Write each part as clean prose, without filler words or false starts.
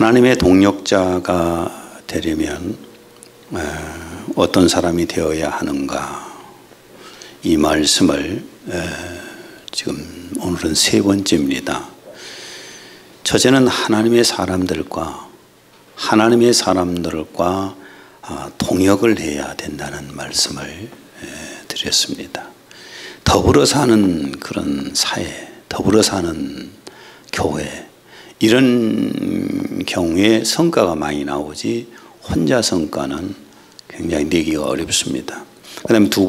하나님의 동역자가 되려면 어떤 사람이 되어야 하는가, 이 말씀을 지금 오늘은 세 번째입니다. 첫째는 하나님의 사람들과 동역을 해야 된다는 말씀을 드렸습니다. 더불어 사는 그런 사회, 더불어 사는 교회, 이런 경우에 성과가 많이 나오지 혼자 성과는 굉장히 내기가 어렵습니다. 그 다음에 두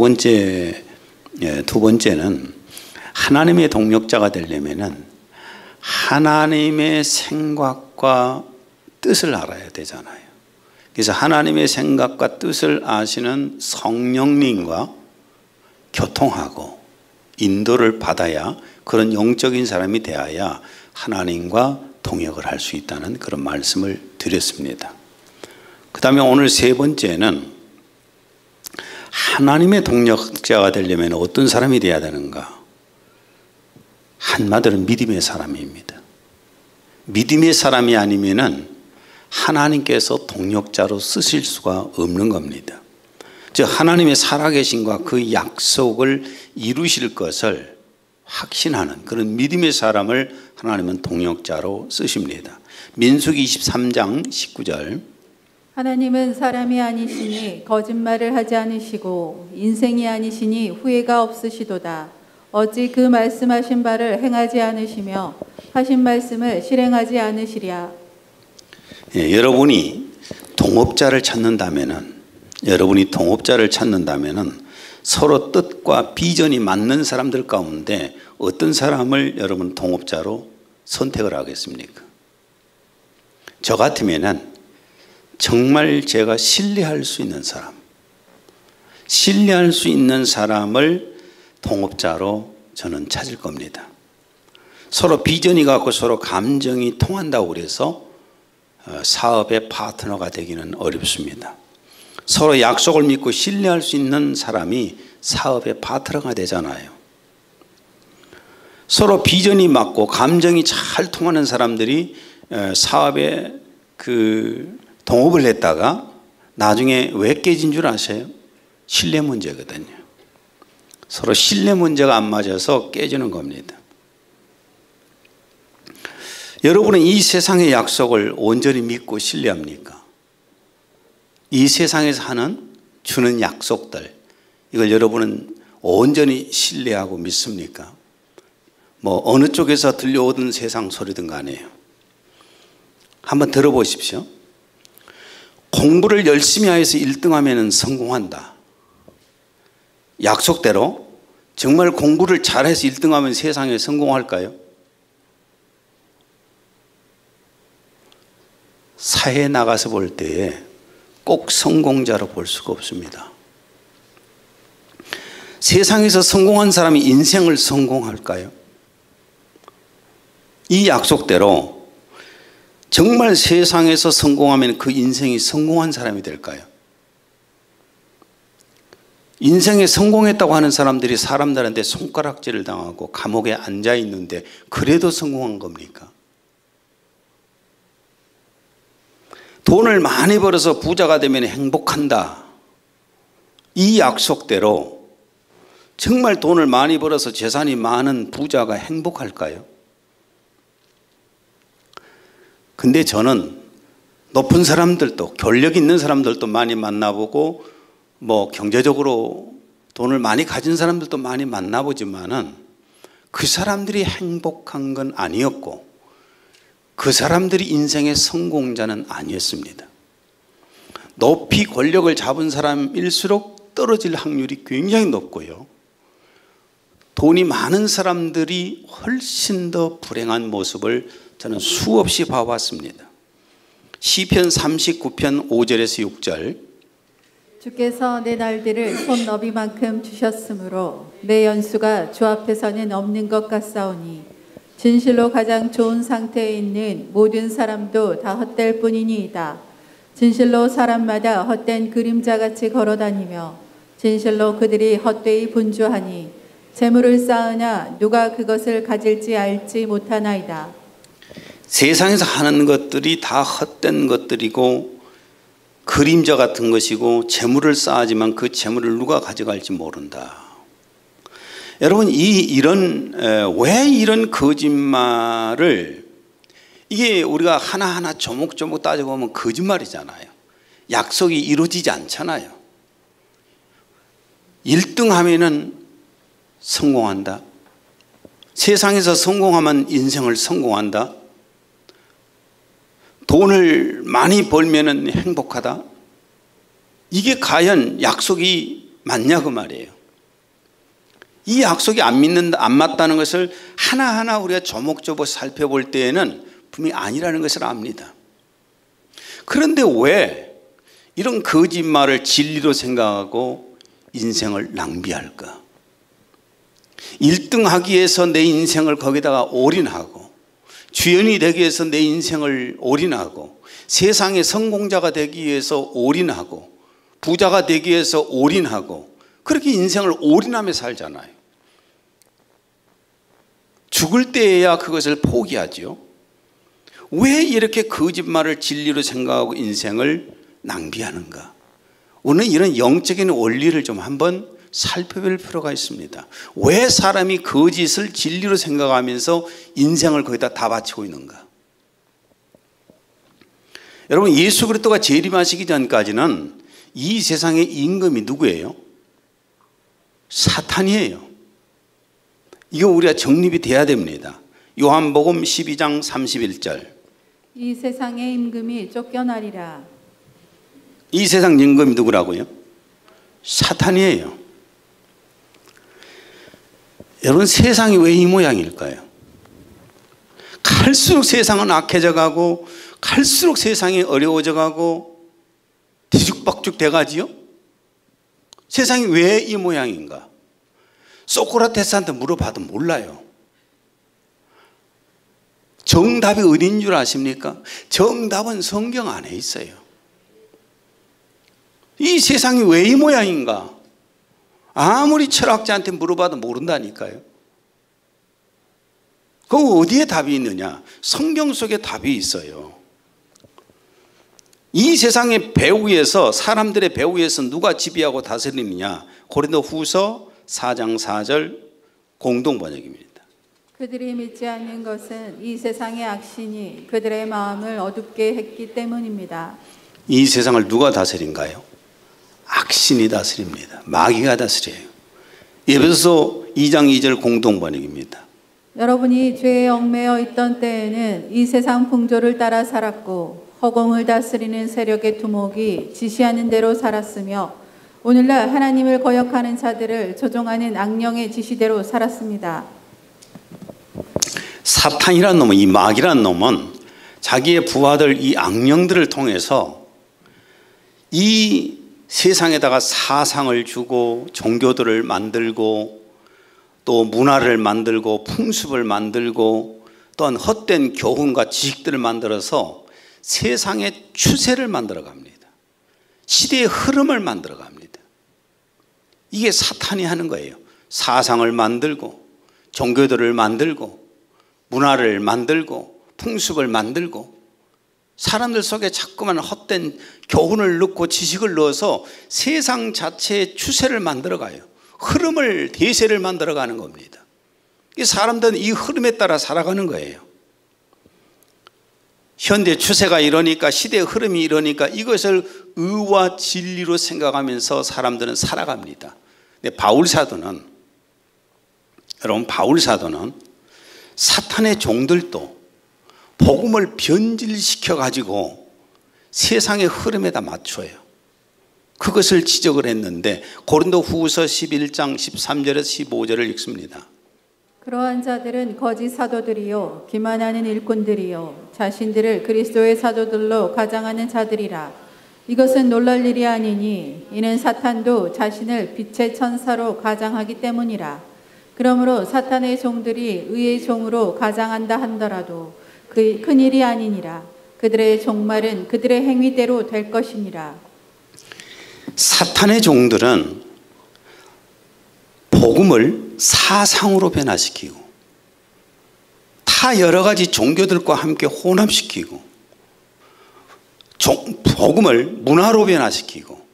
번째는 하나님의 동역자가 되려면은 하나님의 생각과 뜻을 알아야 되잖아요. 그래서 하나님의 생각과 뜻을 아시는 성령님과 교통하고 인도를 받아야, 그런 영적인 사람이 되어야 하나님과 동역을 할 수 있다는 그런 말씀을 드렸습니다. 그 다음에 오늘 세 번째는 하나님의 동역자가 되려면 어떤 사람이 되어야 되는가? 한마디로 믿음의 사람입니다. 믿음의 사람이 아니면은 하나님께서 동역자로 쓰실 수가 없는 겁니다. 즉 하나님의 살아계심과 그 약속을 이루실 것을 확신하는 그런 믿음의 사람을 하나님은 동역자로 쓰십니다. 민수기 23장 19절. 하나님은 사람이 아니시니 거짓말을 하지 않으시고 인생이 아니시니 후회가 없으시도다. 어찌 그 말씀하신 바를 행하지 않으시며 하신 말씀을 실행하지 않으시랴. 여러분이 동업자를 찾는다면은 서로 뜻과 비전이 맞는 사람들 가운데 어떤 사람을 여러분 동업자로 선택을 하겠습니까? 저 같으면은 정말 제가 신뢰할 수 있는 사람을 동업자로 저는 찾을 겁니다. 서로 비전이 같고 서로 감정이 통한다고 그래서 사업의 파트너가 되기는 어렵습니다. 서로 약속을 믿고 신뢰할 수 있는 사람이 사업의 파트너가 되잖아요. 서로 비전이 맞고 감정이 잘 통하는 사람들이 사업에 동업을 했다가 나중에 왜 깨진 줄 아세요? 신뢰 문제거든요. 서로 신뢰 문제가 안 맞아서 깨지는 겁니다. 여러분은 이 세상의 약속을 온전히 믿고 신뢰합니까? 이 세상에서 주는 약속들, 이걸 여러분은 온전히 신뢰하고 믿습니까? 어느 쪽에서 들려오던 세상 소리든 간에요. 한번 들어보십시오. 공부를 열심히 해서 1등하면 성공한다. 약속대로 정말 공부를 잘해서 1등하면 세상에 성공할까요? 사회에 나가서 볼 때에 꼭 성공자로 볼 수가 없습니다. 세상에서 성공한 사람이 인생을 성공할까요? 이 약속대로 정말 세상에서 성공하면 그 인생이 성공한 사람이 될까요? 인생에 성공했다고 하는 사람들이 사람들한테 손가락질을 당하고 감옥에 앉아 있는데 그래도 성공한 겁니까? 돈을 많이 벌어서 부자가 되면 행복한다. 이 약속대로 정말 돈을 많이 벌어서 재산이 많은 부자가 행복할까요? 근데 저는 높은 사람들도, 권력 있는 사람들도 많이 만나보고 경제적으로 돈을 많이 가진 사람들도 많이 만나보지만은 그 사람들이 행복한 건 아니었고 그 사람들이 인생의 성공자는 아니었습니다. 높이 권력을 잡은 사람일수록 떨어질 확률이 굉장히 높고요. 돈이 많은 사람들이 훨씬 더 불행한 모습을 저는 수없이 봐왔습니다. 시편 39편 5절에서 6절. 주께서 내 날들을 손너비만큼 주셨으므로 내 연수가 주 앞에서는 없는 것 같사오니 진실로 가장 좋은 상태에 있는 모든 사람도 다 헛될 뿐이니이다. 진실로 사람마다 헛된 그림자같이 걸어다니며 진실로 그들이 헛되이 분주하니 재물을 쌓으나 누가 그것을 가질지 알지 못하나이다. 세상에서 하는 것들이 다 헛된 것들이고 그림자 같은 것이고 재물을 쌓아지만 그 재물을 누가 가져갈지 모른다. 여러분 왜 이런 거짓말을 이게 우리가 하나하나 조목조목 따져보면 거짓말이잖아요. 약속이 이루어지지 않잖아요. 1등 하면은 성공한다. 세상에서 성공하면 인생을 성공한다. 돈을 많이 벌면은 행복하다. 이게 과연 약속이 맞냐 그 말이에요. 이 약속이 안 맞다는 것을 하나하나 우리가 조목조목 살펴볼 때에는 분명히 아니라는 것을 압니다. 그런데 왜 이런 거짓말을 진리로 생각하고 인생을 낭비할까? 1등 하기 위해서 내 인생을 거기다가 올인하고 주연이 되기 위해서 내 인생을 올인하고 세상의 성공자가 되기 위해서 올인하고 부자가 되기 위해서 올인하고 그렇게 인생을 올인하며 살잖아요. 죽을 때에야 그것을 포기하죠. 왜 이렇게 거짓말을 진리로 생각하고 인생을 낭비하는가? 오늘 이런 영적인 원리를 좀 한번 살펴볼 필요가 있습니다. 왜 사람이 거짓을 진리로 생각하면서 인생을 거기다 다 바치고 있는가? 여러분, 예수 그리스도가 재림하시기 전까지는 이 세상의 임금이 누구예요? 사탄이에요. 이거 우리가 정립이 돼야 됩니다. 요한복음 12장 31절. 이 세상의 임금이 쫓겨나리라. 이 세상 임금이 누구라고요? 사탄이에요. 여러분, 세상이 왜 이 모양일까요? 갈수록 세상은 악해져 가고 갈수록 세상이 어려워져 가고 뒤죽박죽 돼가지요. 세상이 왜 이 모양인가? 소크라테스한테 물어봐도 몰라요. 정답이 어딘 줄 아십니까? 정답은 성경 안에 있어요. 이 세상이 왜 이 모양인가? 아무리 철학자한테 물어봐도 모른다니까요. 그 어디에 답이 있느냐? 성경 속에 답이 있어요. 이 세상의 배후에서, 사람들의 배후에서 누가 지배하고 다스리느냐? 고린도후서 4장 4절 공동 번역입니다. 그들이 믿지 않는 것은 이 세상의 악신이 그들의 마음을 어둡게 했기 때문입니다. 이 세상을 누가 다스린가요? 악신이 다스립니다. 마귀가 다스려요. 에베소서 2장 2절 공동 번역입니다. 여러분이 죄에 얽매여 있던 때에는 이 세상 풍조를 따라 살았고 허공을 다스리는 세력의 두목이 지시하는 대로 살았으며 오늘날 하나님을 거역하는 자들을 조종하는 악령의 지시대로 살았습니다. 사탄이란 놈은, 이 마귀란 놈은 자기의 부하들 이 악령들을 통해서 이 세상에다가 사상을 주고 종교들을 만들고 또 문화를 만들고 풍습을 만들고 또한 헛된 교훈과 지식들을 만들어서 세상의 추세를 만들어 갑니다. 시대의 흐름을 만들어 갑니다. 이게 사탄이 하는 거예요. 사상을 만들고 종교들을 만들고 문화를 만들고 풍습을 만들고 사람들 속에 자꾸만 헛된 교훈을 넣고 지식을 넣어서 세상 자체의 추세를 만들어가요. 흐름을, 대세를 만들어가는 겁니다. 이 사람들은 이 흐름에 따라 살아가는 거예요. 현대 추세가 이러니까, 시대의 흐름이 이러니까 이것을 의와 진리로 생각하면서 사람들은 살아갑니다. 근데 여러분, 바울 사도는 사탄의 종들도 복음을 변질시켜 가지고 세상의 흐름에다 맞춰요. 그것을 지적을 했는데 고린도후서 11장 13절에서 15절을 읽습니다. 그러한 자들은 거짓 사도들이요 기만하는 일꾼들이요 자신들을 그리스도의 사도들로 가장하는 자들이라. 이것은 놀랄 일이 아니니 이는 사탄도 자신을 빛의 천사로 가장하기 때문이라. 그러므로 사탄의 종들이 의의 종으로 가장한다 한더라도 그 큰일이 아니니라. 그들의 종말은 그들의 행위대로 될 것이니라. 사탄의 종들은 복음을 사상으로 변화시키고 타 여러 가지 종교들과 함께 혼합시키고 복음을 문화로 변화시키고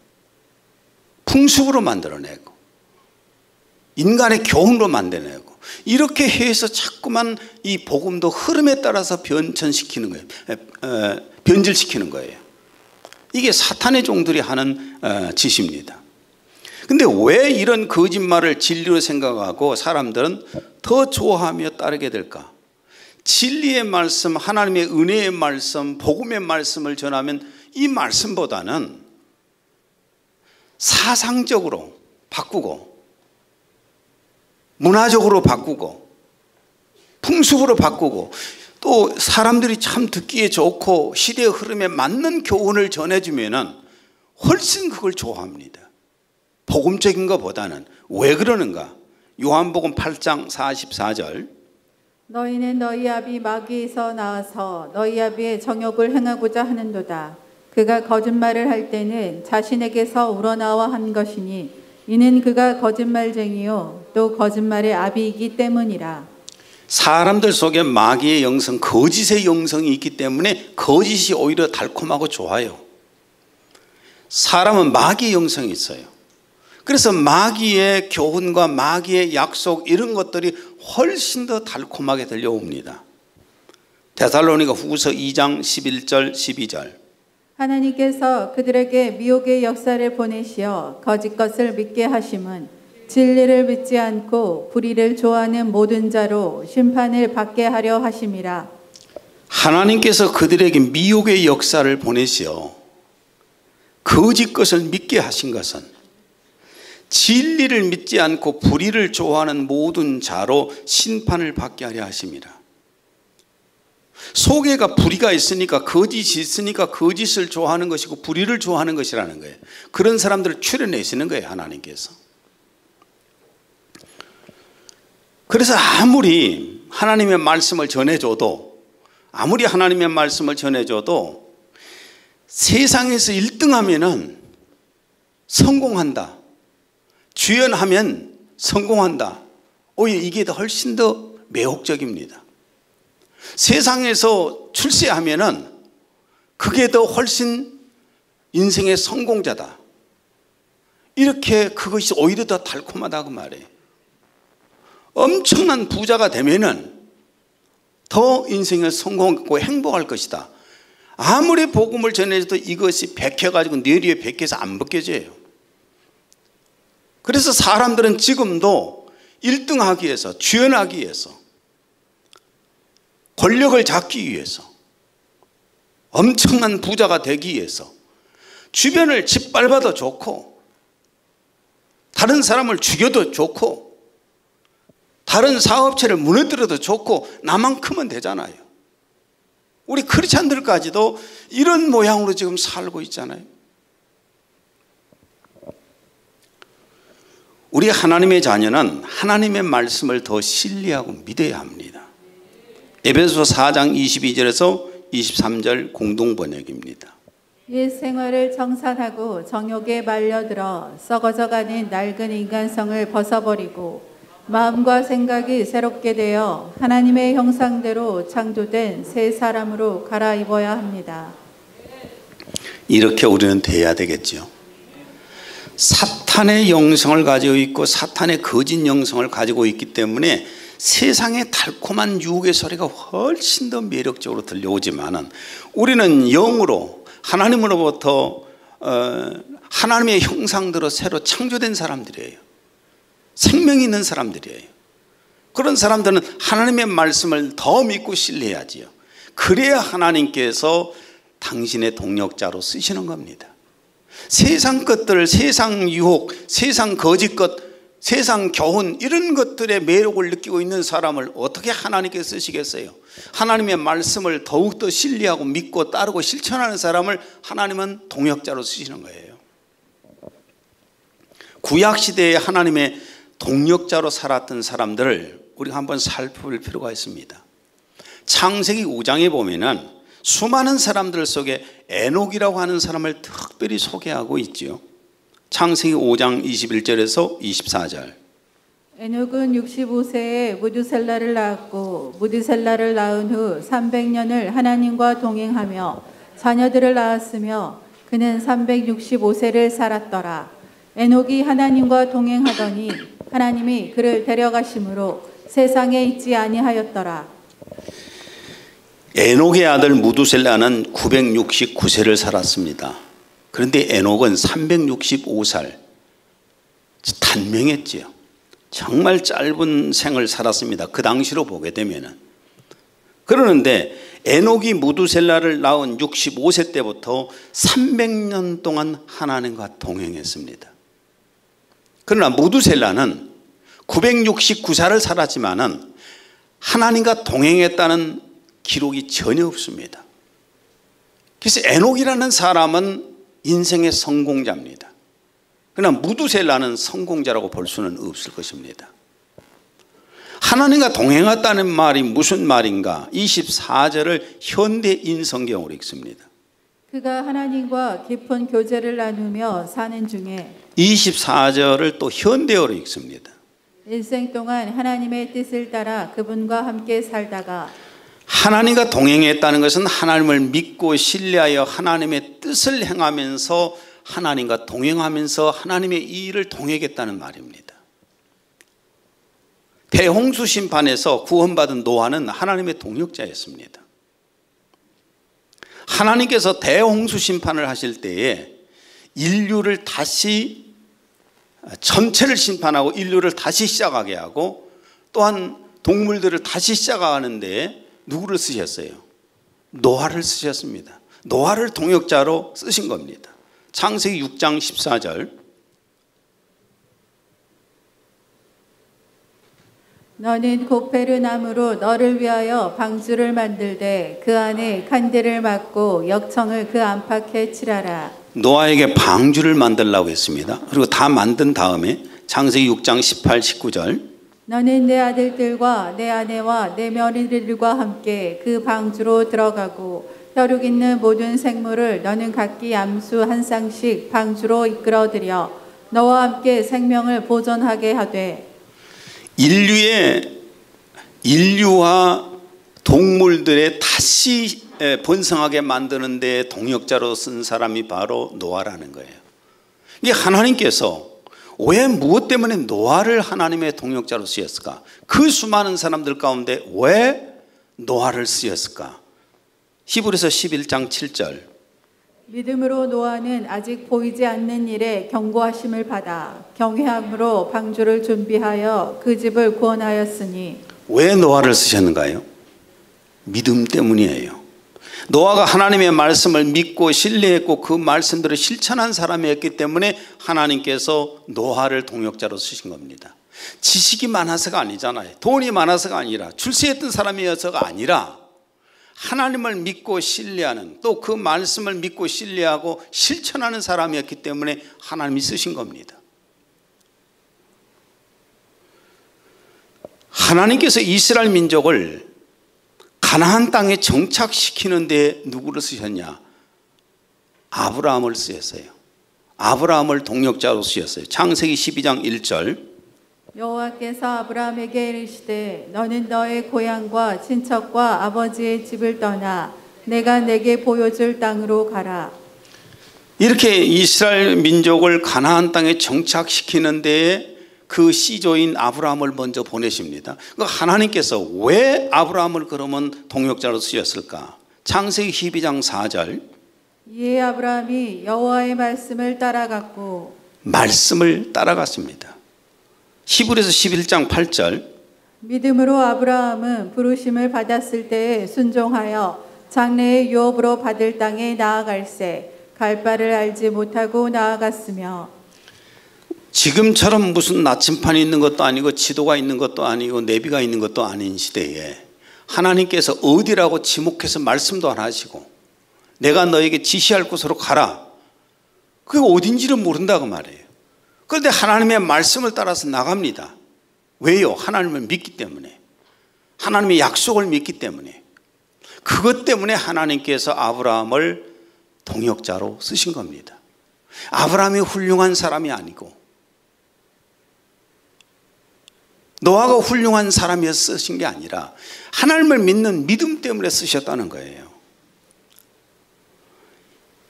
풍습으로 만들어내고 인간의 교훈으로 만들어내고 이렇게 해서 자꾸만 이 복음도 흐름에 따라서 변천시키는 거예요. 변질시키는 거예요. 이게 사탄의 종들이 하는 짓입니다. 근데 왜 이런 거짓말을 진리로 생각하고 사람들은 더 좋아하며 따르게 될까? 진리의 말씀, 하나님의 은혜의 말씀, 복음의 말씀을 전하면 이 말씀보다는 사상적으로 바꾸고 문화적으로 바꾸고 풍습으로 바꾸고 또 사람들이 참 듣기에 좋고 시대의 흐름에 맞는 교훈을 전해주면 훨씬 그걸 좋아합니다. 복음적인 것보다는. 왜 그러는가? 요한복음 8장 44절 너희는 너희 아비 마귀에서 나와서 너희 아비의 정욕을 행하고자 하는도다. 그가 거짓말을 할 때는 자신에게서 우러나와 한 것이니 이는 그가 거짓말쟁이요 또 거짓말의 아비이기 때문이라. 사람들 속에 마귀의 영성, 거짓의 영성이 있기 때문에 거짓이 오히려 달콤하고 좋아요. 사람은 마귀의 영성이 있어요. 그래서 마귀의 교훈과 마귀의 약속 이런 것들이 훨씬 더 달콤하게 들려옵니다. 데살로니가 후서 2장 11절 12절 하나님께서 그들에게 미혹의 역사를 보내시어 거짓 것을 믿게 하심은 진리를 믿지 않고 불의를 좋아하는 모든 자로 심판을 받게 하려 하심이라. 하나님께서 그들에게 미혹의 역사를 보내시어 거짓 것을 믿게 하신 것은 진리를 믿지 않고 불의를 좋아하는 모든 자로 심판을 받게 하려 하심이라. 속에가 불의가 있으니까 거짓이 있으니까 거짓을 좋아하는 것이고 불의를 좋아하는 것이라는 거예요. 그런 사람들을 추려내시는 거예요, 하나님께서. 그래서 아무리 하나님의 말씀을 전해줘도 세상에서 1등하면은 성공한다. 주연하면 성공한다. 오히려 이게 훨씬 더 매혹적입니다. 세상에서 출세하면은 그게 더 훨씬 인생의 성공자다. 이렇게 그것이 오히려 더 달콤하다고 말해요. 엄청난 부자가 되면은 더 인생을 성공하고 행복할 것이다. 아무리 복음을 전해줘도 이것이 백혀가지고 뇌리에 백혀서 안 벗겨져요. 그래서 사람들은 지금도 1등하기 위해서, 주연하기 위해서, 권력을 잡기 위해서, 엄청난 부자가 되기 위해서 주변을 짓밟아도 좋고 다른 사람을 죽여도 좋고 다른 사업체를 무너뜨려도 좋고 나만 크면 되잖아요. 우리 크리스찬들까지도 이런 모양으로 지금 살고 있잖아요. 우리 하나님의 자녀는 하나님의 말씀을 더 신뢰하고 믿어야 합니다. 에베소서 4장 22절에서 23절 공동 번역입니다. 옛 생활을 정산하고 정욕에 말려들어 썩어져가는 낡은 인간성을 벗어버리고 마음과 생각이 새롭게 되어 하나님의 형상대로 창조된 새 사람으로 갈아입어야 합니다. 이렇게 우리는 돼야 되겠죠. 사탄의 영성을 가지고 있고 사탄의 거짓 영성을 가지고 있기 때문에 세상의 달콤한 유혹의 소리가 훨씬 더 매력적으로 들려오지만은 우리는 영으로 하나님으로부터 하나님의 형상대로 새로 창조된 사람들이에요. 생명이 있는 사람들이에요. 그런 사람들은 하나님의 말씀을 더 믿고 신뢰해야지요. 그래야 하나님께서 당신의 동력자로 쓰시는 겁니다. 세상 것들, 세상 유혹, 세상 거짓 것, 세상 교훈 이런 것들의 매력을 느끼고 있는 사람을 어떻게 하나님께서 쓰시겠어요? 하나님의 말씀을 더욱더 신뢰하고 믿고 따르고 실천하는 사람을 하나님은 동역자로 쓰시는 거예요. 구약시대에 하나님의 동역자로 살았던 사람들을 우리가 한번 살펴볼 필요가 있습니다. 창세기 5장에 보면은 수많은 사람들 속에 에녹이라고 하는 사람을 특별히 소개하고 있지요. 창세기 5장 21절에서 24절 에녹은 65세에 무드셀라를 낳았고 무드셀라를 낳은 후 300년을 하나님과 동행하며 자녀들을 낳았으며 그는 365세를 살았더라. 에녹이 하나님과 동행하더니 하나님이 그를 데려가심으로 세상에 있지 아니하였더라. 에녹의 아들 무두셀라는 969세를 살았습니다. 그런데 에녹은 365살 단명했지요. 정말 짧은 생을 살았습니다. 그 당시로 보게 되면은. 그러는데 에녹이 무두셀라를 낳은 65세 때부터 300년 동안 하나님과 동행했습니다. 그러나 무두셀라는 969살을 살았지만은 하나님과 동행했다는 기록이 전혀 없습니다. 그래서 에녹이라는 사람은 인생의 성공자입니다. 그러나 무두셀라는 성공자라고 볼 수는 없을 것입니다. 하나님과 동행했다는 말이 무슨 말인가? 24절을 현대인 성경으로 읽습니다. 그가 하나님과 깊은 교제를 나누며 사는 중에 24절을 또 현대어로 읽습니다. 일생 동안 하나님의 뜻을 따라 그분과 함께 살다가 하나님과 동행했다는 것은 하나님을 믿고 신뢰하여 하나님의 뜻을 행하면서 하나님과 동행하면서 하나님의 일을 동행했다는 말입니다. 대홍수 심판에서 구원받은 노아는 하나님의 동역자였습니다. 하나님께서 대홍수 심판을 하실 때에 인류를 다시 전체를 심판하고 인류를 다시 시작하게 하고 또한 동물들을 다시 시작하는데 누구를 쓰셨어요? 노아를 쓰셨습니다. 노아를 동역자로 쓰신 겁니다. 창세기 6장 14절. 너는 고페르 나무로 너를 위하여 방주를 만들되 그 안에 칸대를 막고 역청을 그 안팎에 칠하라. 노아에게 방주를 만들라고 했습니다. 그리고 다 만든 다음에 창세기 6장 18, 19절. 너는 내 아들들과 내 아내와 내 며느리들과 함께 그 방주로 들어가고 혈육 있는 모든 생물을 너는 각기 암수 한 쌍씩 방주로 이끌어들여 너와 함께 생명을 보존하게 하되. 인류와 동물들의 다시 번성하게 만드는 데 동역자로 쓴 사람이 바로 노아라는 거예요. 이게 하나님께서 왜 무엇 때문에 노아를 하나님의 동역자로 쓰였을까? 그 수많은 사람들 가운데 왜 노아를 쓰였을까? 히브리서 11장 7절. 믿음으로 노아는 아직 보이지 않는 일에 경고하심을 받아 경외함으로 방주를 준비하여 그 집을 구원하였으니. 왜 노아를 쓰셨는가요? 믿음 때문이에요. 노아가 하나님의 말씀을 믿고 신뢰했고 그 말씀들을 실천한 사람이었기 때문에 하나님께서 노아를 동역자로 쓰신 겁니다. 지식이 많아서가 아니잖아요. 돈이 많아서가 아니라 출세했던 사람이어서가 아니라 하나님을 믿고 신뢰하는 또 그 말씀을 믿고 신뢰하고 실천하는 사람이었기 때문에 하나님이 쓰신 겁니다. 하나님께서 이스라엘 민족을 가나안 땅에 정착시키는 데 누구를 쓰셨냐? 아브라함을 쓰셨어요. 아브라함을 동역자로 쓰셨어요. 창세기 12장 1절. 여호와께서 아브라함에게 이르시되 너는 너의 고향과 친척과 아버지의 집을 떠나 내가 내게 보여줄 땅으로 가라. 이렇게 이스라엘 민족을 가나안 땅에 정착시키는 데에 그 시조인 아브라함을 먼저 보내십니다. 하나님께서 왜 아브라함을 그러면 동역자로 쓰셨을까? 창세기 12장 4절. 이에 아브라함이 여호와의 말씀을 따라갔고. 말씀을 따라갔습니다. 히브리서 11장 8절. 믿음으로 아브라함은 부르심을 받았을 때에 순종하여 장래의 유업으로 받을 땅에 나아갈새 갈 바를 알지 못하고 나아갔으며. 지금처럼 무슨 나침판이 있는 것도 아니고 지도가 있는 것도 아니고 내비가 있는 것도 아닌 시대에 하나님께서 어디라고 지목해서 말씀도 안 하시고 내가 너에게 지시할 곳으로 가라. 그게 어딘지를 모른다고 말이에요. 그런데 하나님의 말씀을 따라서 나갑니다. 왜요? 하나님을 믿기 때문에. 하나님의 약속을 믿기 때문에. 그것 때문에 하나님께서 아브라함을 동역자로 쓰신 겁니다. 아브라함이 훌륭한 사람이 아니고 노아가 훌륭한 사람이어서 쓰신 게 아니라 하나님을 믿는 믿음 때문에 쓰셨다는 거예요.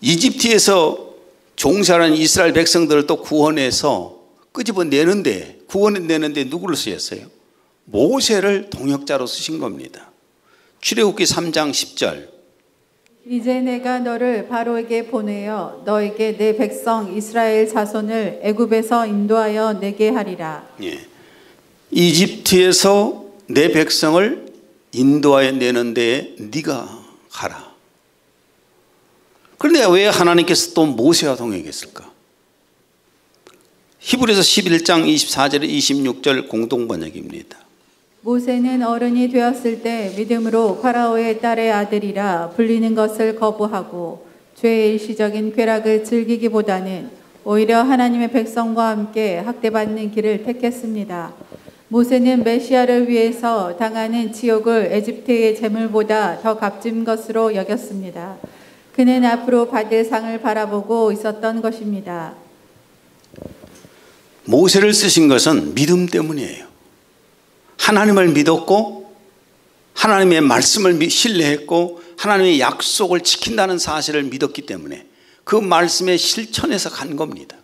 이집트에서 종살이하는 이스라엘 백성들을 또 구원해서 끄집어내는데, 구원해내는데 누구를 쓰셨어요? 모세를 동역자로 쓰신 겁니다. 출애굽기 3장 10절. 이제 내가 너를 바로에게 보내어 너에게 내 백성 이스라엘 자손을 애굽에서 인도하여 내게 하리라. 예. 이집트에서 내 백성을 인도하여 내는 데에 네가 가라. 그런데 왜 하나님께서 또 모세와 동행했을까? 히브리서 11장 24절 26절 공동 번역입니다. 모세는 어른이 되었을 때 믿음으로 파라오의 딸의 아들이라 불리는 것을 거부하고 죄의 일시적인 쾌락을 즐기기보다는 오히려 하나님의 백성과 함께 학대받는 길을 택했습니다. 모세는 메시아를 위해서 당하는 지옥을 에집트의 재물보다 더 값진 것으로 여겼습니다. 그는 앞으로 받을 상을 바라보고 있었던 것입니다. 모세를 쓰신 것은 믿음 때문이에요. 하나님을 믿었고 하나님의 말씀을 신뢰했고 하나님의 약속을 지킨다는 사실을 믿었기 때문에 그 말씀에 실천해서 간 겁니다.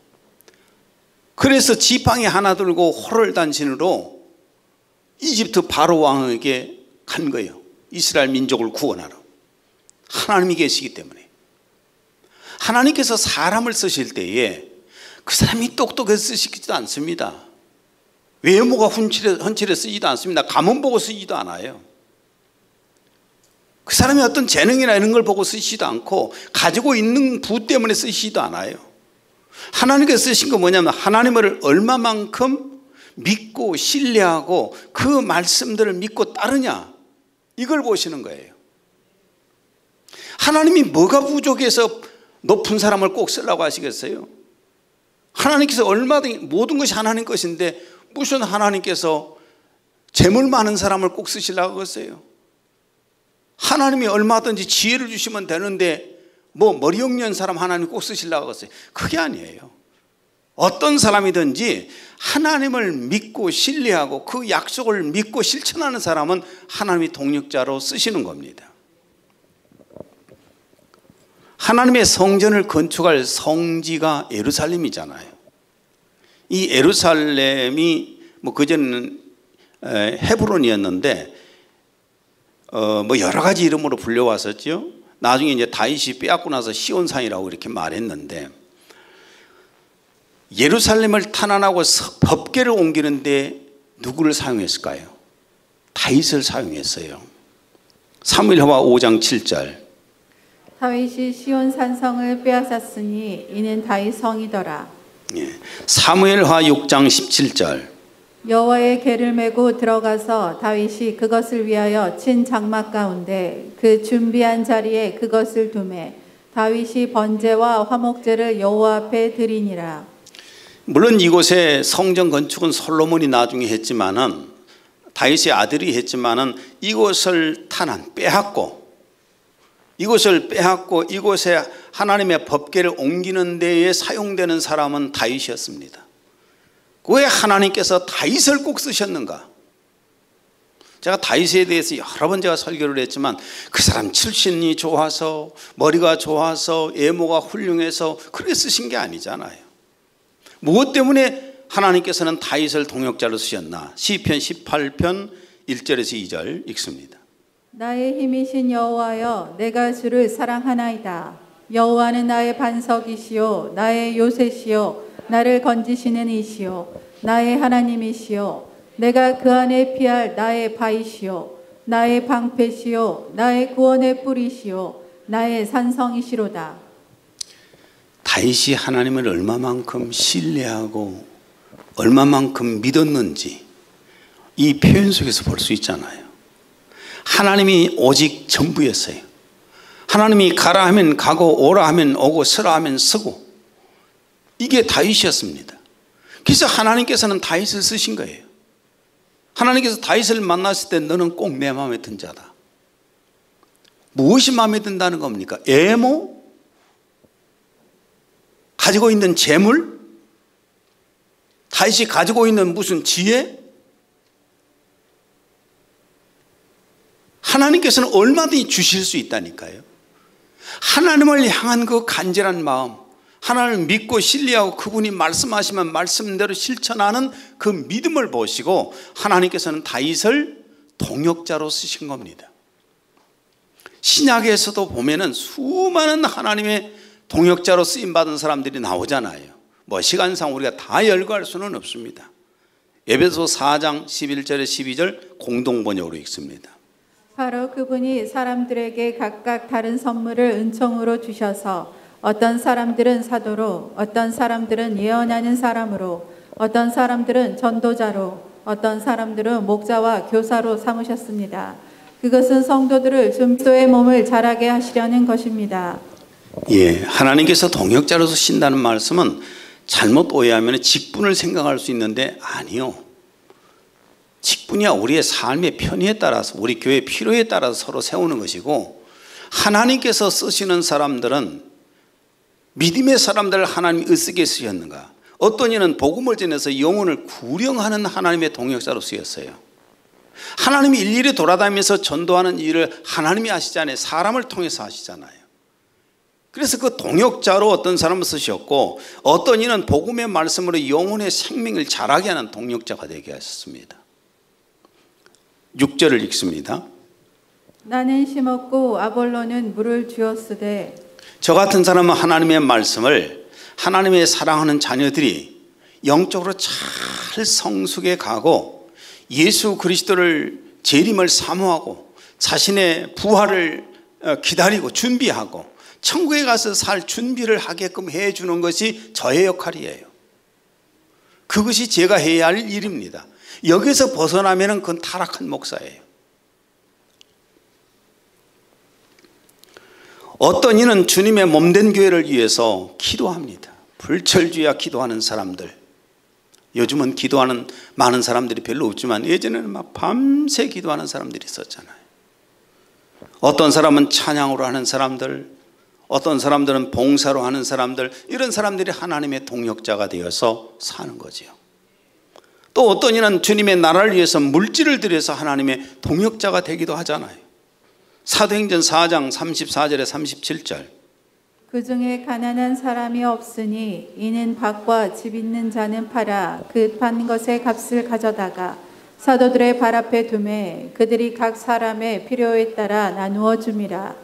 그래서 지팡이 하나 들고 호롤단신으로 이집트 바로 왕에게 간 거예요. 이스라엘 민족을 구원하러. 하나님이 계시기 때문에. 하나님께서 사람을 쓰실 때에 그 사람이 똑똑해서 쓰시지도 않습니다. 외모가 헌칠해 쓰지도 않습니다. 가문 보고 쓰지도 않아요. 그 사람이 어떤 재능이나 이런 걸 보고 쓰시지도 않고 가지고 있는 부 때문에 쓰시지도 않아요. 하나님께서 쓰신 건 뭐냐면 하나님을 얼마만큼 믿고 신뢰하고 그 말씀들을 믿고 따르냐, 이걸 보시는 거예요. 하나님이 뭐가 부족해서 높은 사람을 꼭 쓰려고 하시겠어요? 하나님께서 얼마든지 모든 것이 하나님 것인데 무슨 하나님께서 재물 많은 사람을 꼭 쓰시려고 하세요? 하나님이 얼마든지 지혜를 주시면 되는데 뭐 머리 없는 사람 하나님 꼭 쓰시려고 하세요? 그게 아니에요. 어떤 사람이든지 하나님을 믿고 신뢰하고 그 약속을 믿고 실천하는 사람은 하나님이 동력자로 쓰시는 겁니다. 하나님의 성전을 건축할 성지가 예루살렘이잖아요. 이 예루살렘이 뭐 그전에는 헤브론이었는데 뭐 여러 가지 이름으로 불려왔었죠. 나중에 이제 다윗이 빼앗고 나서 시온산이라고 이렇게 말했는데, 예루살렘을 탄환하고 법궤를 옮기는데 누구를 사용했을까요? 다윗을 사용했어요. 사무엘하 5장 7절. 다윗이 시온 산성을 빼앗았으니 이는 다윗 성이더라. 예. 사무엘하 6장 17절. 여호와의 궤를 메고 들어가서 다윗이 그것을 위하여 친 장막 가운데 그 준비한 자리에 그것을 두매 다윗이 번제와 화목제를 여호와 앞에 드리니라. 물론 이곳에 성전 건축은 솔로몬이 나중에 했지만은, 다윗의 아들이 했지만은 이곳을 빼앗고 이곳에 하나님의 법궤를 옮기는 데에 사용되는 사람은 다윗이었습니다. 왜 하나님께서 다윗을 꼭 쓰셨는가? 제가 다윗에 대해서 여러 번 제가 설교를 했지만 그 사람 출신이 좋아서, 머리가 좋아서, 외모가 훌륭해서 그래 쓰신 게 아니잖아요. 무엇 때문에 하나님께서는 다윗을 동역자로 쓰셨나? 시편 18편 1절에서 2절 읽습니다. 나의 힘이신 여호와여, 내가 주를 사랑하나이다. 여호와는 나의 반석이시요 나의 요새시요 나를 건지시는 이시요 나의 하나님이시요 내가 그 안에 피할 나의 바위시요 나의 방패시요 나의 구원의 뿌리시요 나의 산성이시로다. 다윗이 하나님을 얼마만큼 신뢰하고 얼마만큼 믿었는지 이 표현 속에서 볼 수 있잖아요. 하나님이 오직 전부였어요. 하나님이 가라 하면 가고 오라 하면 오고 서라 하면 서고, 이게 다윗이었습니다. 그래서 하나님께서는 다윗을 쓰신 거예요. 하나님께서 다윗을 만났을 때 너는 꼭 내 마음에 든 자다. 무엇이 마음에 든다는 겁니까? 외모? 가지고 있는 재물? 다윗이 가지고 있는 무슨 지혜? 하나님께서는 얼마든지 주실 수 있다니까요. 하나님을 향한 그 간절한 마음, 하나님을 믿고 신뢰하고 그분이 말씀하시면 말씀대로 실천하는 그 믿음을 보시고 하나님께서는 다윗을 동역자로 쓰신 겁니다. 신약에서도 보면은 수많은 하나님의 동역자로 쓰임받은 사람들이 나오잖아요. 뭐 시간상 우리가 다 열거할 수는 없습니다. 에베소 4장 11절에 12절 공동번역으로 읽습니다. 바로 그분이 사람들에게 각각 다른 선물을 은총으로 주셔서 어떤 사람들은 사도로, 어떤 사람들은 예언하는 사람으로, 어떤 사람들은 전도자로, 어떤 사람들은 목자와 교사로 삼으셨습니다. 그것은 성도들을 그리스도의 몸을 자라게 하시려는 것입니다. 예, 하나님께서 동역자로서 신다는 말씀은 잘못 오해하면 직분을 생각할 수 있는데 아니요. 직분이야 우리의 삶의 편의에 따라서 우리 교회의 필요에 따라서 서로 세우는 것이고, 하나님께서 쓰시는 사람들은 믿음의 사람들을 하나님이 으쓰게 쓰셨는가, 어떤 이는 복음을 전해서 영혼을 구령하는 하나님의 동역자로 쓰였어요. 하나님이 일일이 돌아다니면서 전도하는 일을 하나님이 하시잖아요. 사람을 통해서 하시잖아요. 그래서 그 동역자로 어떤 사람을 쓰셨고, 어떤 이는 복음의 말씀으로 영혼의 생명을 자라게 하는 동역자가 되게 하셨습니다. 6절을 읽습니다. 나는 심었고 아볼로는 물을 주었으되. 저 같은 사람은 하나님의 말씀을 하나님의 사랑하는 자녀들이 영적으로 잘 성숙해 가고 예수 그리스도를 재림을 사모하고 자신의 부활을 기다리고 준비하고 천국에 가서 살 준비를 하게끔 해주는 것이 저의 역할이에요. 그것이 제가 해야 할 일입니다. 여기서 벗어나면 그건 타락한 목사예요. 어떤 이는 주님의 몸된 교회를 위해서 기도합니다. 불철주야 기도하는 사람들, 요즘은 기도하는 많은 사람들이 별로 없지만 예전에는 막 밤새 기도하는 사람들이 있었잖아요. 어떤 사람은 찬양으로 하는 사람들, 어떤 사람들은 봉사로 하는 사람들, 이런 사람들이 하나님의 동역자가 되어서 사는 거지요. 또 어떤 이는 주님의 나라를 위해서 물질을 들여서 하나님의 동역자가 되기도 하잖아요. 사도행전 4장 34절에 37절. 그 중에 가난한 사람이 없으니 이는 밭과 집 있는 자는 팔아 그 판 것의 값을 가져다가 사도들의 발 앞에 두매 그들이 각 사람의 필요에 따라 나누어 줌이라.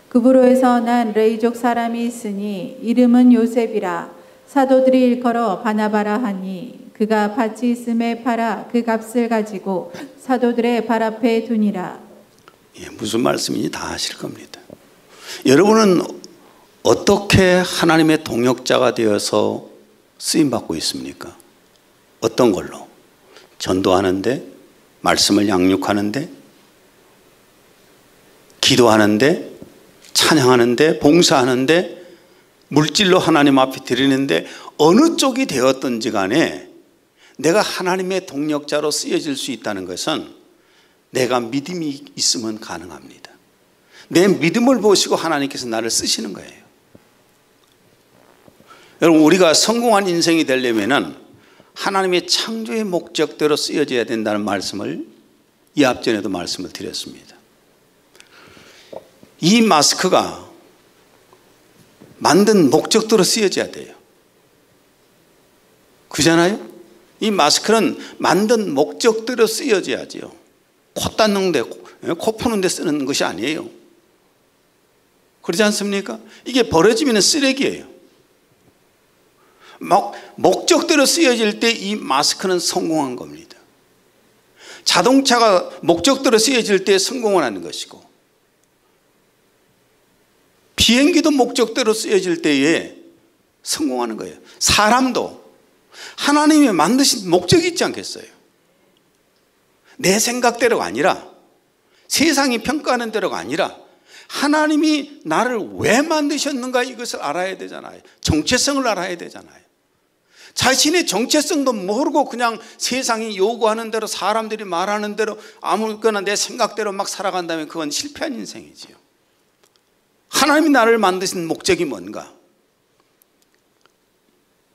그 부로에서 난 레이족 사람이 있으니 이름은 요셉이라. 사도들이 일컬어 바나바라 하니 그가 밭이 있음에 팔아 그 값을 가지고 사도들의 발 앞에 두니라. 예, 무슨 말씀인지 다 아실 겁니다. 여러분은 어떻게 하나님의 동역자가 되어서 쓰임받고 있습니까? 어떤 걸로? 전도하는데, 말씀을 양육하는데, 기도하는데, 찬양하는데, 봉사하는데, 물질로 하나님 앞에 드리는데, 어느 쪽이 되었든지 간에 내가 하나님의 동역자로 쓰여질 수 있다는 것은 내가 믿음이 있으면 가능합니다. 내 믿음을 보시고 하나님께서 나를 쓰시는 거예요. 여러분, 우리가 성공한 인생이 되려면 하나님의 창조의 목적대로 쓰여져야 된다는 말씀을 이 앞전에도 말씀을 드렸습니다. 이 마스크가 만든 목적대로 쓰여져야 돼요. 그잖아요? 이 마스크는 만든 목적대로 쓰여져야지요. 코 닦는데, 코 푸는데 쓰는 것이 아니에요. 그러지 않습니까? 이게 버려지면 쓰레기예요. 목적대로 쓰여질 때 이 마스크는 성공한 겁니다. 자동차가 목적대로 쓰여질 때 성공을 하는 것이고, 비행기도 목적대로 쓰여질 때에 성공하는 거예요. 사람도 하나님이 만드신 목적이 있지 않겠어요? 내 생각대로가 아니라, 세상이 평가하는 대로가 아니라 하나님이 나를 왜 만드셨는가, 이것을 알아야 되잖아요. 정체성을 알아야 되잖아요. 자신의 정체성도 모르고 그냥 세상이 요구하는 대로, 사람들이 말하는 대로 아무거나 내 생각대로 막 살아간다면 그건 실패한 인생이지요. 하나님이 나를 만드신 목적이 뭔가?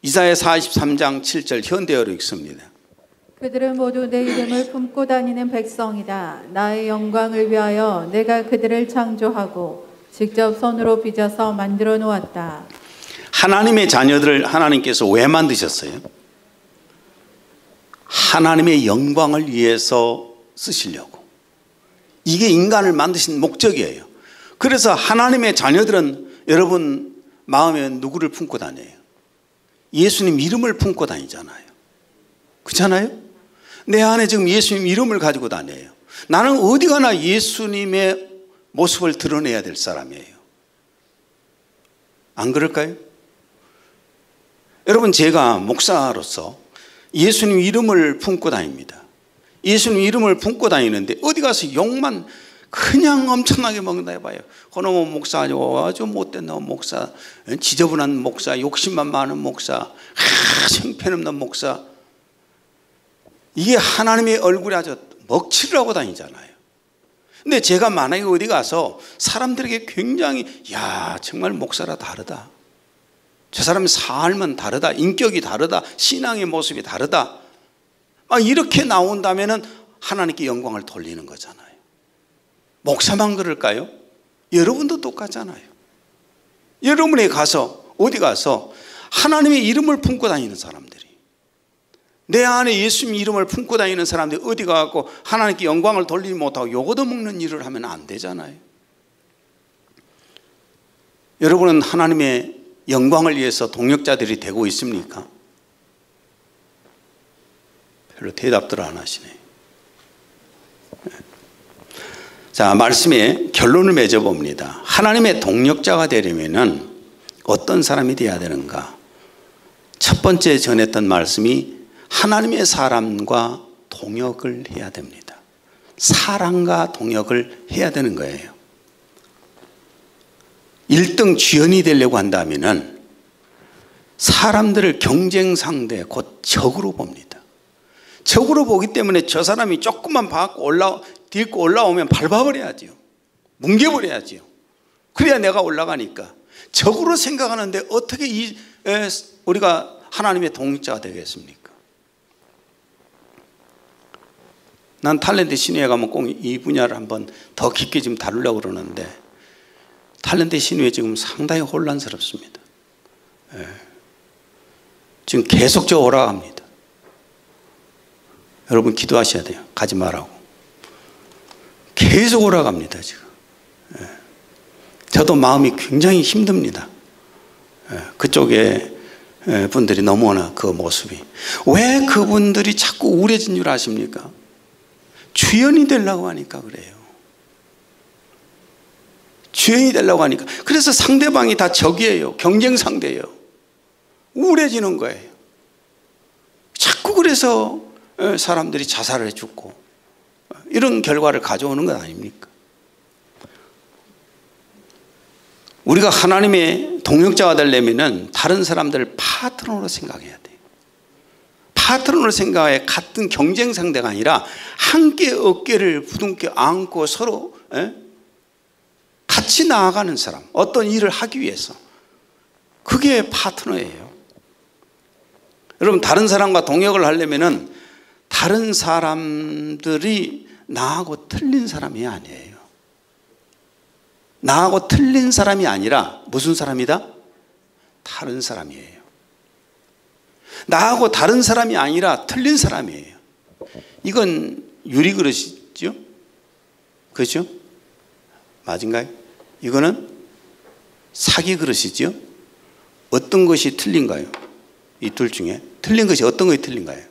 이사야 43장 7절 현대어로 읽습니다. 그들은 모두 내 이름을 품고 다니는 백성이다. 나의 영광을 위하여 내가 그들을 창조하고 직접 손으로 빚어서 만들어 놓았다. 하나님의 자녀들을 하나님께서 왜 만드셨어요? 하나님의 영광을 위해서 쓰시려고. 이게 인간을 만드신 목적이에요. 그래서 하나님의 자녀들은 여러분 마음에 누구를 품고 다녀요? 예수님 이름을 품고 다니잖아요. 그렇잖아요? 내 안에 지금 예수님 이름을 가지고 다녀요. 나는 어디 가나 예수님의 모습을 드러내야 될 사람이에요. 안 그럴까요? 여러분, 제가 목사로서 예수님 이름을 품고 다닙니다. 예수님 이름을 품고 다니는데 어디 가서 욕만 그냥 엄청나게 먹는다 해봐요. 그놈은 목사 아주 못된 놈 목사, 지저분한 목사, 욕심만 많은 목사, 형편없는 목사. 이게 하나님의 얼굴에 아주 먹칠을 하고 다니잖아요. 근데 제가 만약에 어디 가서 사람들에게 굉장히 야 정말 목사라 다르다, 저 사람의 삶은 다르다, 인격이 다르다, 신앙의 모습이 다르다, 막 이렇게 나온다면 하나님께 영광을 돌리는 거잖아요. 목사만 그럴까요? 여러분도 똑같잖아요. 여러분에 가서 어디 가서 하나님의 이름을 품고 다니는 사람들이, 내 안에 예수님 이름을 품고 다니는 사람들이 어디 가고 하나님께 영광을 돌리지 못하고 요거도 먹는 일을 하면 안 되잖아요. 여러분은 하나님의 영광을 위해서 동역자들이 되고 있습니까? 별로 대답들을 안 하시네. 자, 말씀의 결론을 맺어봅니다. 하나님의 동역자가 되려면 어떤 사람이 되어야 되는가? 첫 번째 전했던 말씀이 하나님의 사람과 동역을 해야 됩니다. 사랑과 동역을 해야 되는 거예요. 1등 주연이 되려고 한다면 사람들을 경쟁 상대, 곧 적으로 봅니다. 적으로 보기 때문에 저 사람이 조금만 딛고 올라오면 밟아버려야죠. 뭉개버려야죠. 그래야 내가 올라가니까. 적으로 생각하는데 어떻게 우리가 하나님의 동역자가 되겠습니까? 난 탤런트 신위에 가면 꼭 이 분야를 한번 더 깊게 좀 다루려고 그러는데 탤런트 신위에 지금 상당히 혼란스럽습니다. 지금 계속적으로 오락합니다. 여러분 기도하셔야 돼요. 가지 말라고. 계속 오락합니다 지금. 저도 마음이 굉장히 힘듭니다. 그쪽에 분들이 너무나 그 모습이. 왜 그분들이 자꾸 우울해진 줄 아십니까? 주연이 되려고 하니까 그래요. 주연이 되려고 하니까. 그래서 상대방이 다 적이에요. 경쟁 상대예요. 우울해지는 거예요. 자꾸 그래서 사람들이 자살을 해 죽고 이런 결과를 가져오는 것 아닙니까? 우리가 하나님의 동역자가 되려면 다른 사람들을 파트너로 생각해야 돼요. 파트너로 생각해 같은 경쟁 상대가 아니라 함께 어깨를 부둥켜 안고 서로 같이 나아가는 사람, 어떤 일을 하기 위해서. 그게 파트너예요. 여러분, 다른 사람과 동역을 하려면 다른 사람들이 나하고 틀린 사람이 아니에요. 나하고 틀린 사람이 아니라 무슨 사람이다? 다른 사람이에요. 나하고 다른 사람이 아니라 틀린 사람이에요. 이건 유리그릇이죠? 그렇죠? 맞은가요? 이거는 사기그릇이죠? 어떤 것이 틀린가요? 이 둘 중에 틀린 것이 어떤 것이 틀린가요?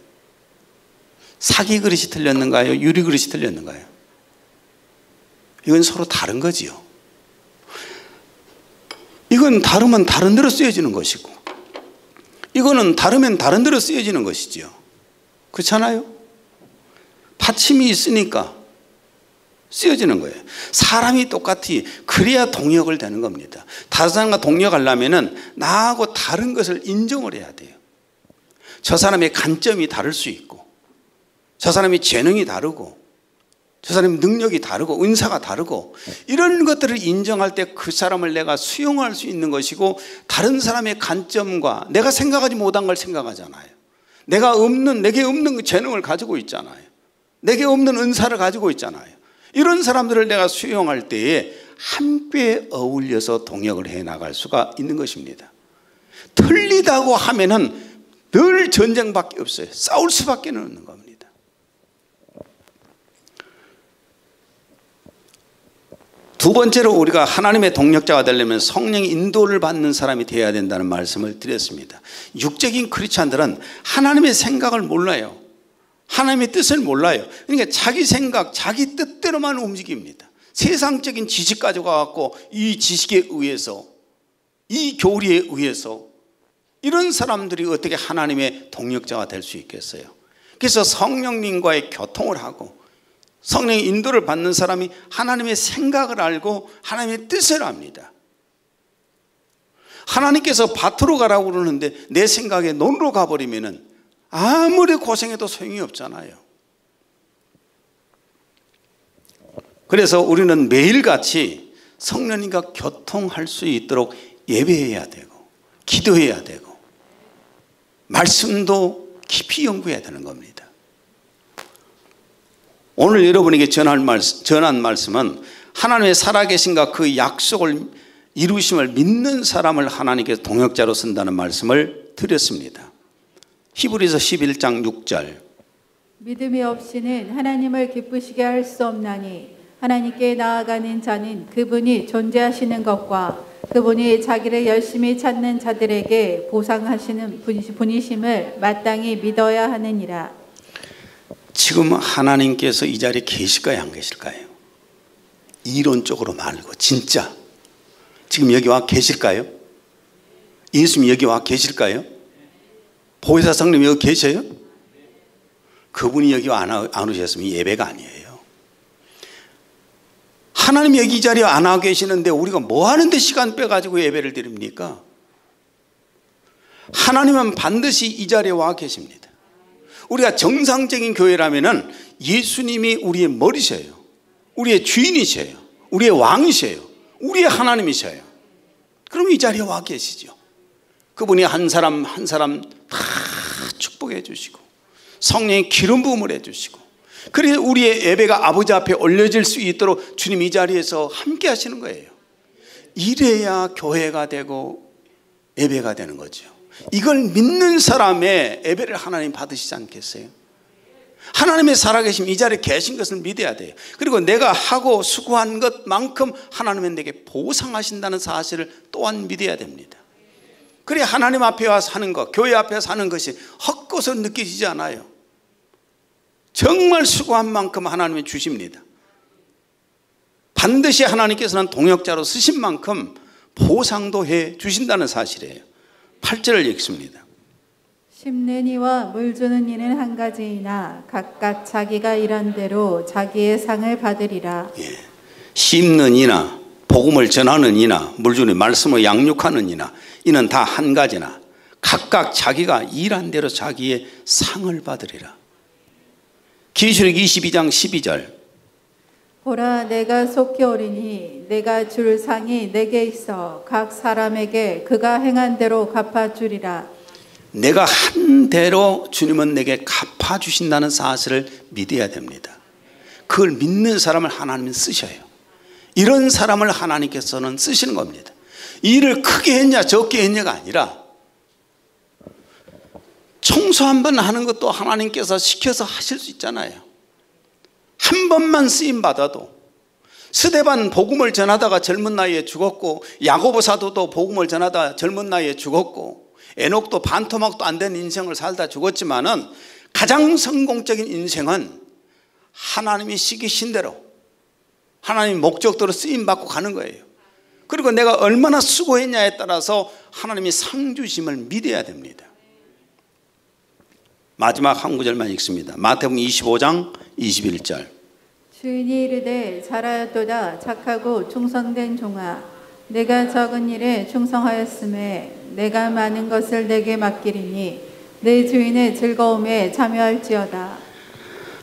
사기그릇이 틀렸는가요? 유리그릇이 틀렸는가요? 이건 서로 다른 거지요. 이건 다르면 다른 대로 쓰여지는 것이고 이거는 다르면 다른 대로 쓰여지는 것이지요. 그렇잖아요? 받침이 있으니까 쓰여지는 거예요. 사람이 똑같이 그래야 동역을 되는 겁니다. 다른 사람과 동역하려면 나하고 다른 것을 인정을 해야 돼요. 저 사람의 관점이 다를 수 있고 저 사람의 재능이 다르고 저 사람의 능력이 다르고 은사가 다르고 이런 것들을 인정할 때 그 사람을 내가 수용할 수 있는 것이고, 다른 사람의 관점과 내가 생각하지 못한 걸 생각하잖아요. 내게 없는 그 재능을 가지고 있잖아요. 내게 없는 은사를 가지고 있잖아요. 이런 사람들을 내가 수용할 때에 함께 어울려서 동역을 해 나갈 수가 있는 것입니다. 틀리다고 하면은 늘 전쟁밖에 없어요. 싸울 수밖에 없는 겁니다. 두 번째로 우리가 하나님의 동력자가 되려면 성령의 인도를 받는 사람이 되어야 된다는 말씀을 드렸습니다. 육적인 크리스찬들은 하나님의 생각을 몰라요. 하나님의 뜻을 몰라요. 그러니까 자기 생각, 자기 뜻대로만 움직입니다. 세상적인 지식 가지고 와갖고 이 지식에 의해서, 이 교리에 의해서 이런 사람들이 어떻게 하나님의 동력자가 될 수 있겠어요? 그래서 성령님과의 교통을 하고 성령의 인도를 받는 사람이 하나님의 생각을 알고 하나님의 뜻을 압니다. 하나님께서 밭으로 가라고 그러는데 내 생각에 논으로 가버리면 아무리 고생해도 소용이 없잖아요. 그래서 우리는 매일같이 성령님과 교통할 수 있도록 예배해야 되고 기도해야 되고 말씀도 깊이 연구해야 되는 겁니다. 오늘 여러분에게 전한 말씀은 하나님의 살아계신가 그 약속을 이루심을 믿는 사람을 하나님께서 동역자로 쓴다는 말씀을 드렸습니다. 히브리서 11장 6절. 믿음이 없이는 하나님을 기쁘시게 할 수 없나니 하나님께 나아가는 자는 그분이 존재하시는 것과 그분이 자기를 열심히 찾는 자들에게 보상하시는 분이심을 마땅히 믿어야 하느니라. 지금 하나님께서 이 자리에 계실까요, 안 계실까요? 이론적으로 말고 진짜 지금 여기 와 계실까요? 예수님 여기 와 계실까요? 보혜사 성님 여기 계셔요? 그분이 여기 안 오셨으면 예배가 아니에요. 하나님 여기 이 자리에 안 와 계시는데 우리가 뭐 하는데 시간 빼가지고 예배를 드립니까? 하나님은 반드시 이 자리에 와 계십니다. 우리가 정상적인 교회라면은 예수님이 우리의 머리셔요. 우리의 주인이셔요. 우리의 왕이셔요. 우리의 하나님이셔요. 그럼 이 자리에 와 계시죠. 그분이 한 사람 한 사람 다 축복해 주시고 성령의 기름 부음을 해 주시고 그래서 우리의 예배가 아버지 앞에 올려질 수 있도록 주님 이 자리에서 함께 하시는 거예요. 이래야 교회가 되고 예배가 되는 거죠. 이걸 믿는 사람의 예배를 하나님 받으시지 않겠어요? 하나님의 살아계심 이 자리에 계신 것을 믿어야 돼요. 그리고 내가 하고 수고한 것만큼 하나님은 내게 보상하신다는 사실을 또한 믿어야 됩니다. 그래 하나님 앞에 와서 하는 것, 교회 앞에서 하는 것이 헛것으로 느껴지지 않아요. 정말 수고한 만큼 하나님이 주십니다. 반드시 하나님께서는 동역자로 쓰신 만큼 보상도 해 주신다는 사실이에요. 8절을 읽습니다. 심는 이와 물 주는 이는 한 가지이나 각각 자기가 일한 대로 자기의 상을 받으리라. 예. 심는 이나 복음을 전하는 이나 물 주는 말씀을 양육하는 이나 이는 다 한 가지나 각각 자기가 일한 대로 자기의 상을 받으리라. 계시록 22장 12절. 보라 내가 속히 오리니 내가 줄 상이 내게 있어 각 사람에게 그가 행한 대로 갚아주리라. 내가 한 대로 주님은 내게 갚아주신다는 사실을 믿어야 됩니다. 그걸 믿는 사람을 하나님은 쓰셔요. 이런 사람을 하나님께서는 쓰시는 겁니다. 일을 크게 했냐 적게 했냐가 아니라 청소 한 번 하는 것도 하나님께서 시켜서 하실 수 있잖아요. 한 번만 쓰임 받아도 스데반 복음을 전하다가 젊은 나이에 죽었고 야고보 사도도 복음을 전하다가 젊은 나이에 죽었고 에녹도 반토막도 안 된 인생을 살다 죽었지만은 가장 성공적인 인생은 하나님이 시키신 대로 하나님 목적대로 쓰임 받고 가는 거예요. 그리고 내가 얼마나 수고했냐에 따라서 하나님이 상 주심을 믿어야 됩니다. 마지막 한 구절만 읽습니다. 마태복음 25장 21절. 주인이 이르되 잘하였도다 착하고 충성된 종아 내가 적은 일에 충성하였음에 내가 많은 것을 내게 맡기리니 내 주인의 즐거움에 참여할지어다.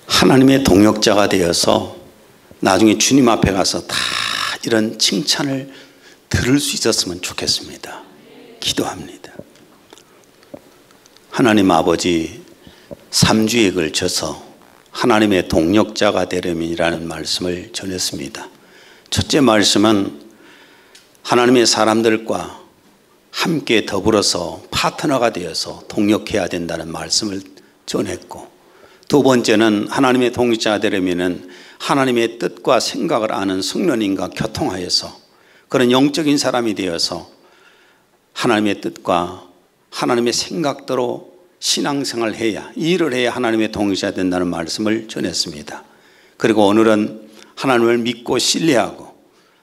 하나님의 동역자가 되어서 나중에 주님 앞에 가서 다 이런 칭찬을 들을 수 있었으면 좋겠습니다. 기도합니다. 하나님 아버지, 3주에 걸쳐서 하나님의 동력자가 되려면이라는 말씀을 전했습니다. 첫째 말씀은 하나님의 사람들과 함께 더불어서 파트너가 되어서 동력해야 된다는 말씀을 전했고, 두 번째는 하나님의 동력자가 되려면 하나님의 뜻과 생각을 아는 성령님과 교통하여서 그런 영적인 사람이 되어서 하나님의 뜻과 하나님의 생각대로 신앙생활을 해야, 일을 해야 하나님의 동역자가 된다는 말씀을 전했습니다. 그리고 오늘은 하나님을 믿고 신뢰하고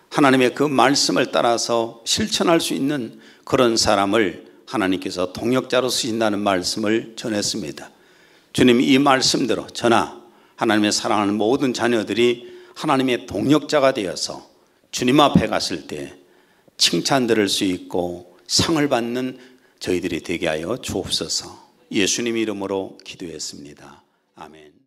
하나님의 그 말씀을 따라서 실천할 수 있는 그런 사람을 하나님께서 동역자로 쓰신다는 말씀을 전했습니다. 주님, 이 말씀대로 저나 하나님의 사랑하는 모든 자녀들이 하나님의 동역자가 되어서 주님 앞에 갔을 때 칭찬 들을 수 있고 상을 받는 저희들이 되게 하여 주옵소서. 예수님 이름으로 기도했습니다. 아멘.